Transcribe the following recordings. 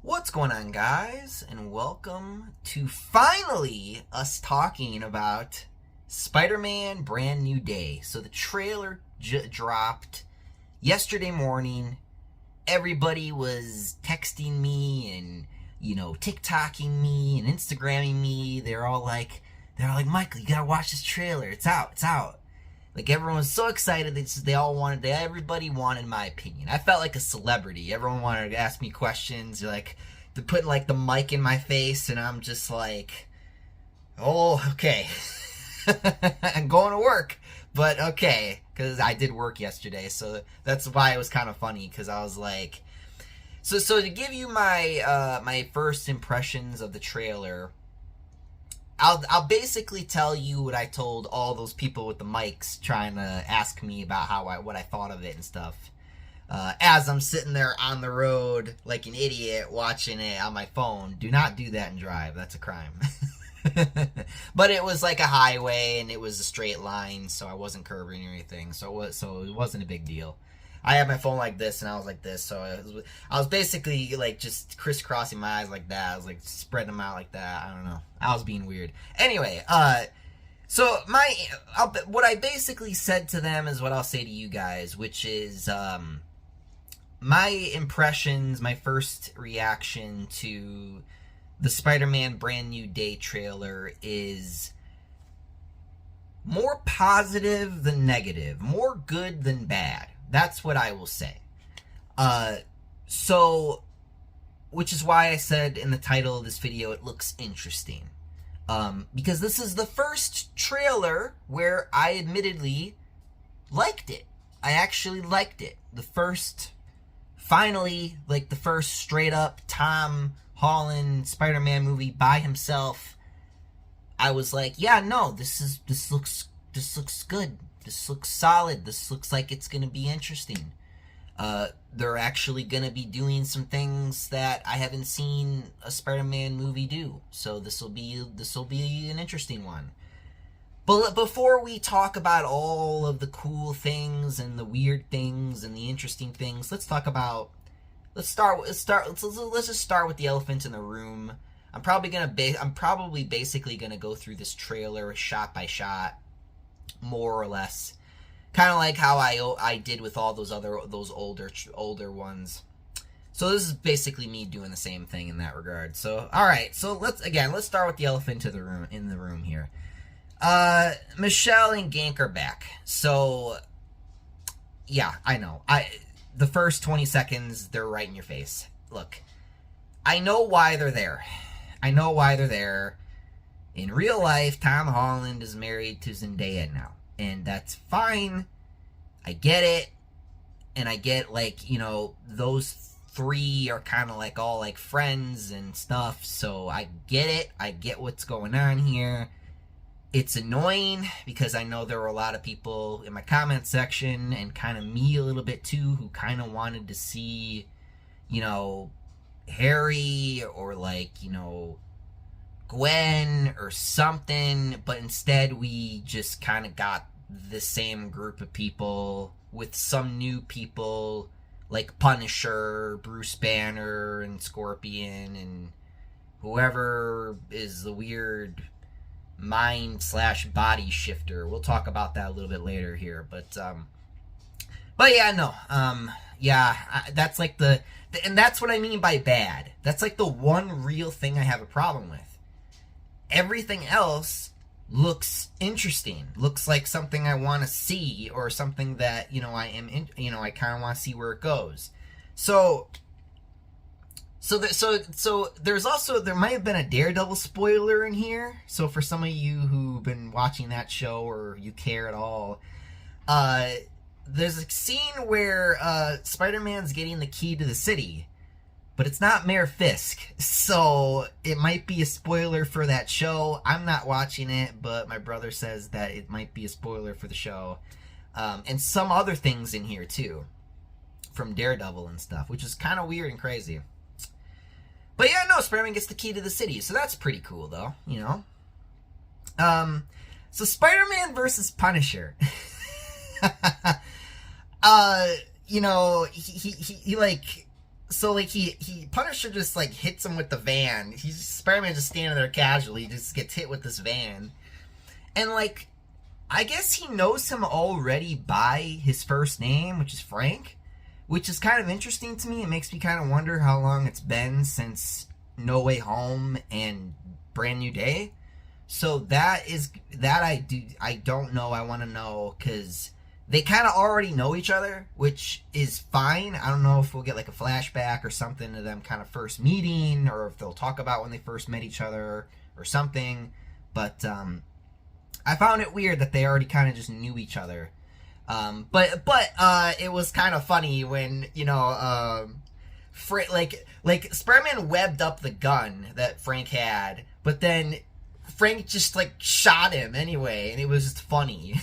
What's going on, guys? And welcome to finally us talking about Spider-Man Brand New Day. So the trailer dropped yesterday morning. Everybody was texting me and, TikToking me and Instagramming me. They're all like, Michael, you gotta watch this trailer. It's out. Like, everyone was so excited. Everybody wanted my opinion. I felt like a celebrity. Everyone wanted to ask me questions. They're putting like the mic in my face, and I'm just like, oh, okay. I'm going to work, but okay, because I did work yesterday, so that's why it was kind of funny. Because I was like, so to give you my first impressions of the trailer. I'll basically tell you what I told all those people with the mics trying to ask me about what I thought of it and stuff. As I'm sitting there on the road like an idiot watching it on my phone. Do not do that and drive. That's a crime. But it was like a highway and it was a straight line, so I wasn't curving or anything. So it wasn't a big deal. I had my phone like this and I was like this, so I was basically like just crisscrossing my eyes like that. I was like spreading them out like that. I don't know. I was being weird. Anyway, so what I basically said to them is what I'll say to you guys, which is my impressions, my first reaction to the Spider-Man Brand New Day trailer is more positive than negative, more good than bad. That's what I will say. Which is why I said in the title of this video, it looks interesting. Because this is the first trailer where I admittedly liked it. I actually liked it. The first straight up Tom Holland Spider-Man movie by himself. I was like, yeah, no, this looks good. This looks solid. This looks like it's going to be interesting. They're actually going to be doing some things that I haven't seen a Spider-Man movie do. So this will be an interesting one. But before we talk about all of the cool things and the weird things and the interesting things, let's just start with the elephant in the room. I'm probably basically going to go through this trailer shot by shot, more or less, kind of like how I did with all those older ones. So this is basically me doing the same thing in that regard. So all right, so let's start with the elephant in the room here. Michelle and Gank are back. So yeah, I know. The first 20 seconds, they're right in your face. Look, I know why they're there. In real life, Tom Holland is married to Zendaya now. And that's fine. I get it. And I get, those three are kind of like all like friends and stuff. So I get it. I get what's going on here. It's annoying because I know there were a lot of people in my comment section, and kind of me a little bit too, who kind of wanted to see, Harry or Gwen or something, but instead we just kind of got the same group of people with some new people like Punisher, Bruce Banner, and Scorpion, and whoever is the weird mind/body shifter. We'll talk about that a little bit later here, but yeah, no, that's like and that's what I mean by bad. That's like the one real thing I have a problem with. Everything else looks interesting. Looks like something I want to see, or something that, I kind of want to see where it goes. So there's also, there might have been a Daredevil spoiler in here. So for some of you who've been watching that show, or you care at all, there's a scene where Spider-Man's getting the key to the city, but it's not Mayor Fisk, so it might be a spoiler for that show. I'm not watching it, but my brother says that it might be a spoiler for the show. And some other things in here, too, from Daredevil and stuff, which is kind of weird and crazy. But yeah, no, Spider-Man gets the key to the city, so that's pretty cool, though, So Spider-Man versus Punisher. He so like he Punisher just like hits him with the van. He's Spider-Man just standing there casually, just gets hit with this van, and like I guess he knows him already by his first name, which is Frank, which is kind of interesting to me. It makes me kind of wonder how long it's been since No Way Home and Brand New Day. So that I don't know. I want to know because they kind of already know each other, which is fine. I don't know if we'll get like a flashback or something to them kind of first meeting, or if they'll talk about when they first met each other or something. But I found it weird that they already kind of just knew each other. But it was kind of funny when, you know, like Spider-Man webbed up the gun that Frank had, but then Frank just like shot him anyway, and it was just funny.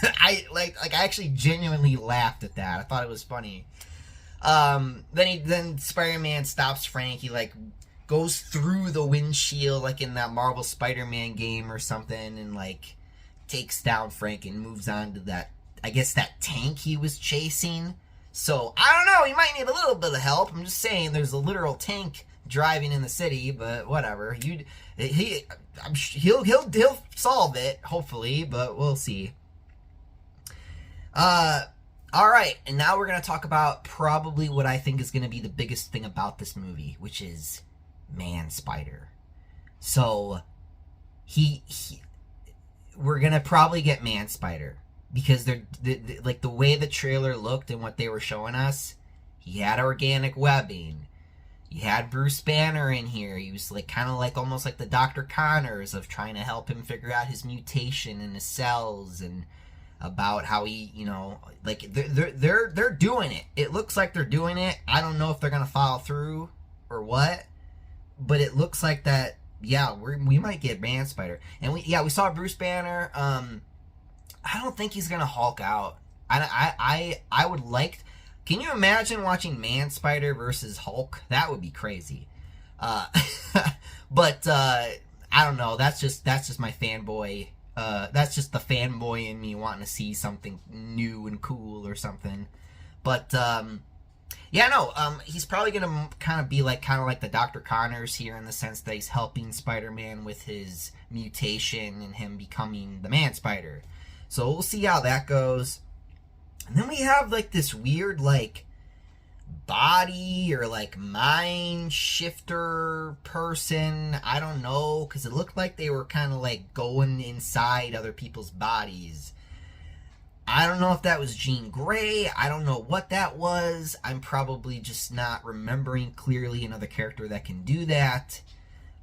I actually genuinely laughed at that. I thought it was funny. Then Spider-Man stops Frank. He like goes through the windshield like in that Marvel Spider-Man game or something, and like takes down Frank and moves on to that, I guess, that tank he was chasing. So I don't know, he might need a little bit of help. I'm just saying there's a literal tank driving in the city, but whatever. He'll solve it, hopefully, but we'll see. Alright, and now we're gonna talk about probably what I think is gonna be the biggest thing about this movie, which is Man-Spider. So we're gonna probably get Man-Spider because they're like the way the trailer looked and what they were showing us. He had organic webbing. You had Bruce Banner in here. He was like kind of like almost like the Dr. Connors of trying to help him figure out his mutation in his cells, and about how he, you know, like they're doing it. It looks like they're doing it. I don't know if they're gonna follow through or what, but it looks like that. Yeah, we might get Man-Spider, and we saw Bruce Banner. I don't think he's gonna Hulk out. I would like. Can you imagine watching Man-Spider versus Hulk? That would be crazy. But I don't know. That's just my fanboy. That's just the fanboy in me wanting to see something new and cool or something. But he's probably gonna kind of like the Dr. Connors here, in the sense that he's helping Spider-Man with his mutation and him becoming the Man-Spider. So we'll see how that goes. And then we have like this weird like body or like mind shifter person. I don't know, because it looked like they were kind of like going inside other people's bodies. I don't know if that was Jean Grey. I don't know what that was. I'm probably just not remembering clearly another character that can do that.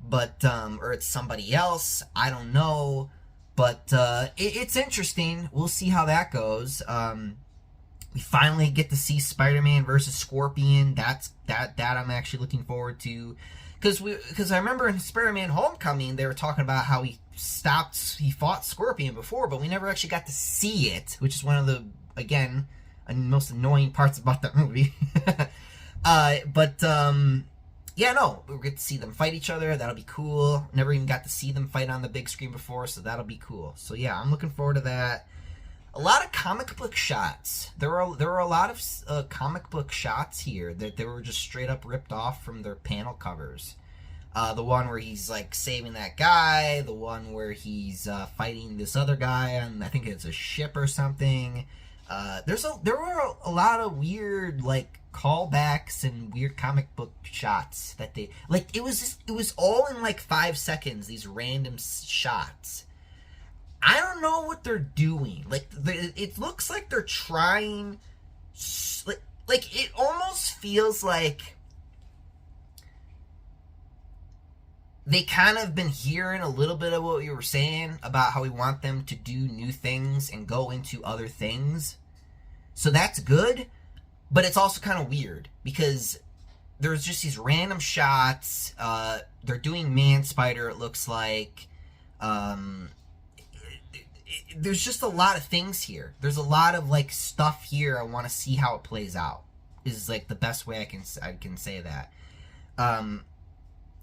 But, or it's somebody else. I don't know. But it's interesting. We'll see how that goes. We finally get to see Spider-Man versus Scorpion. That I'm actually looking forward to, because I remember in Spider-Man Homecoming they were talking about how he fought Scorpion before, but we never actually got to see it, which is one of the, again, most annoying parts about that movie. We get to see them fight each other. That'll be cool. Never even got to see them fight on the big screen before, so that'll be cool. So yeah, I'm looking forward to that. A lot of comic book shots. There were a lot of comic book shots here that they were just straight up ripped off from their panel covers. The one where he's like saving that guy. The one where he's fighting this other guy on, I think it's a ship or something. There were a lot of weird like callbacks and weird comic book shots that they like. It was all in like 5 seconds. These random shots. I don't know what they're doing. Like, it looks like they're trying. Like it almost feels like they kind of been hearing a little bit of what we were saying about how we want them to do new things and go into other things. So that's good, but it's also kind of weird because there's just these random shots. They're doing Man-Spider, it looks like. There's just a lot of things here. There's a lot of like stuff here. I want to see how it plays out. Is like the best way I can say that. And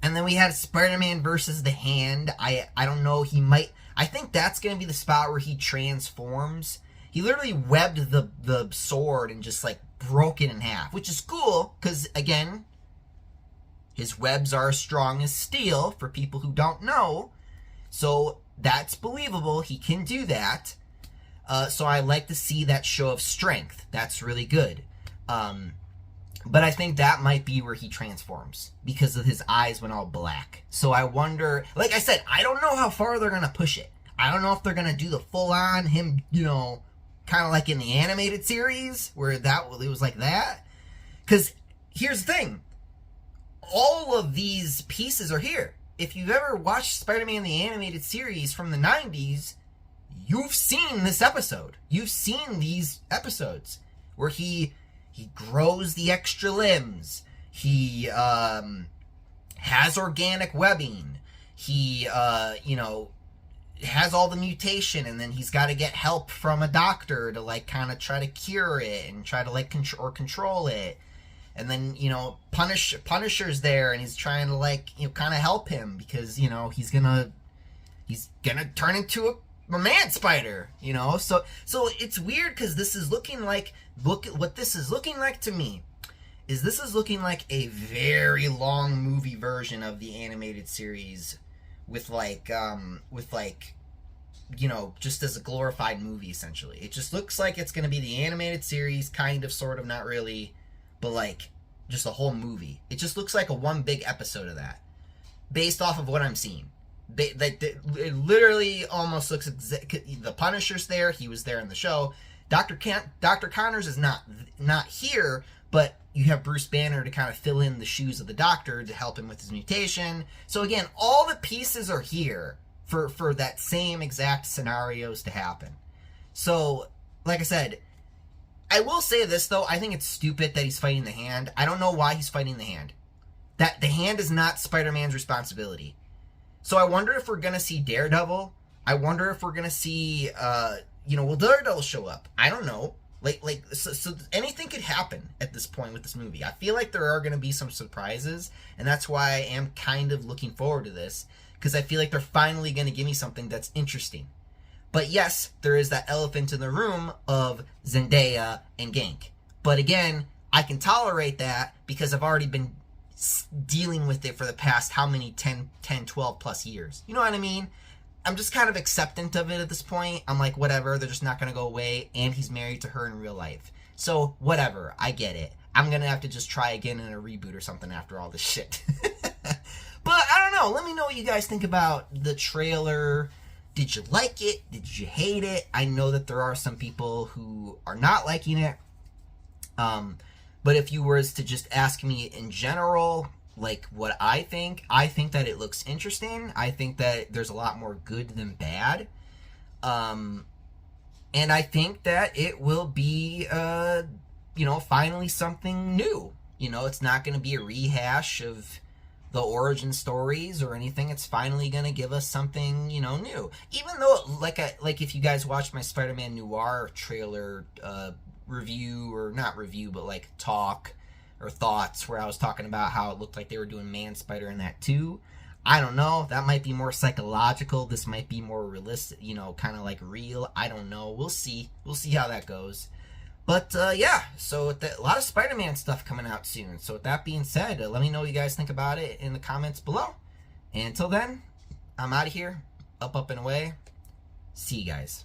then we had Spider-Man versus the Hand. I don't know. I think that's gonna be the spot where he transforms. He literally webbed the sword and just like broken in half, which is cool because, again, his webs are as strong as steel for people who don't know. So that's believable. He can do that. So I like to see that show of strength. That's really good. But I think that might be where he transforms because of his eyes went all black. So I wonder, like I said, I don't know how far they're going to push it. I don't know if they're going to do the full on him, you know, kind of like in the animated series where it was like that. Because here's the thing. All of these pieces are here. If you've ever watched Spider-Man the animated series from the 90s, you've seen this episode. You've seen these episodes where he grows the extra limbs. He has organic webbing. He, you know, has all the mutation, and then he's got to get help from a doctor to, like, kind of try to cure it and try to, like, control it. And then, you know, Punisher's there, and he's trying to, like, you know, kind of help him because, you know, he's gonna turn into a man spider, you know? So it's weird because this is looking like, look at what this is looking like to me, is this is looking like a very long movie version of the animated series with like, you know, just as a glorified movie, essentially. It just looks like it's going to be the animated series, kind of, sort of, not really, but like just a whole movie. It just looks like a one big episode of that, based off of what I'm seeing. It literally almost looks the Punisher's there. He was there in the show. Dr. Connors is not here, but you have Bruce Banner to kind of fill in the shoes of the Doctor to help him with his mutation. So again, all the pieces are here for that same exact scenarios to happen. So, like I said, I will say this though, I think it's stupid that he's fighting the Hand. I don't know why he's fighting the Hand. That the Hand is not Spider-Man's responsibility. So I wonder if we're gonna see Daredevil. I wonder if we're gonna see, you know, will Daredevil show up? I don't know. So anything could happen at this point with this movie. I feel like there are gonna be some surprises, and that's why I am kind of looking forward to this, because I feel like they're finally gonna give me something that's interesting. But yes, there is that elephant in the room of Zendaya and Gank. But again, I can tolerate that because I've already been dealing with it for the past how many 10 12 plus years. You know what I mean? I'm just kind of acceptant of it at this point. I'm like, whatever, they're just not going to go away, and he's married to her in real life. So, whatever, I get it. I'm going to have to just try again in a reboot or something after all this shit. But, I don't know, let me know what you guys think about the trailer. Did you like it? Did you hate it? I know that there are some people who are not liking it. But if you were to just ask me in general, like what I think that it looks interesting. I think that there's a lot more good than bad. And I think that it will be, you know, finally something new. You know, it's not going to be a rehash of the origin stories or anything. It's finally going to give us something, you know, new. Even though, like if you guys watched my Spider-Man Noir trailer review, or not review, but like talk or thoughts, where I was talking about how it looked like they were doing Man Spider in that too. I don't know. That might be more psychological. This might be more realistic, you know, kind of like real. I don't know. We'll see. We'll see how that goes. But, yeah, so a lot of Spider-Man stuff coming out soon. So with that being said, let me know what you guys think about it in the comments below. And until then, I'm out of here. Up, and away. See you guys.